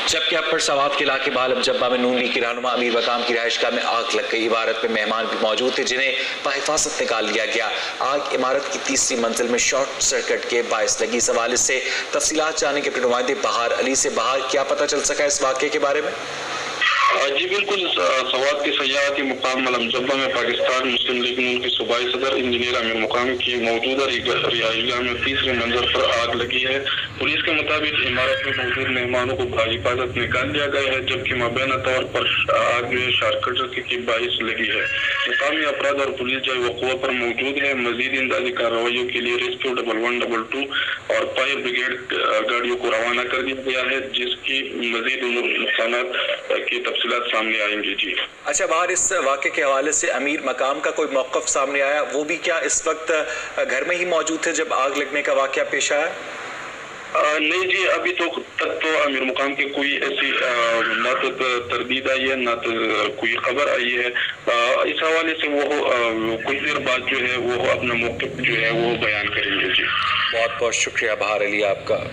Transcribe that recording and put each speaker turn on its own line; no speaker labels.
जबकि अपर सवात के इलाके बालम जब्बा में नून लीग की रहनुमा अमीर मकाम की रिहाइशगाह में आग लग गई। इमारत में मेहमान भी मौजूद थे जिन्हें बहिफाजत निकाल लिया गया। आग इमारत की तीसरी मंजिल में शॉर्ट सर्किट के बायस लगी। इस हवाले से तफसीलात जानने के अपने नुमाइंदे बहार अली से। बहार, क्या पता चल सका इस वाक़े के बारे में?
जी बिल्कुल, सवात के सयाहती मुकाम मलम जब्बा में पाकिस्तान मुस्लिम लीग नून के सूबाई सदर इंजीनियर अमीर मुकाम की मौजूदा रिहाइशगाह में तीसरे मंजिल पर आग लगी है। पुलिस के मुताबिक इमारत में मौजूद मेहमानों को बाहिफाजत निकाल लिया गया है, जबकि मबैना तौर पर आग में शॉर्ट सर्किट की बाइस लगी है। मुकामी अपराध और पुलिस जो वक़ुआ पर मौजूद है। मजीद इंदाजी कार्रवाइयों के लिए रेस्क्यू 1112 और फायर ब्रिगेड गाड़ियों को रवाना कर दिया गया है, जिसकी मजीद नुकसानात की तफसीलात सामने आएंगी। जी
अच्छा बाहर, इस वाक़े के हवाले से अमीर मकाम का कोई मौक़िफ़ सामने आया? वो भी क्या इस वक्त घर में ही मौजूद थे जब आग लगने का वाक़या पेश आया?
नहीं जी, अभी तक तो अमीर मुकाम की कोई ऐसी ना तो तरदीद आई है, ना तो कोई खबर आई है। इस हवाले से वो कुछ देर बाद जो है वो अपना मौक़िफ़ जो है वो बयान करेंगे। जी
बहुत बहुत शुक्रिया बहार अली आपका।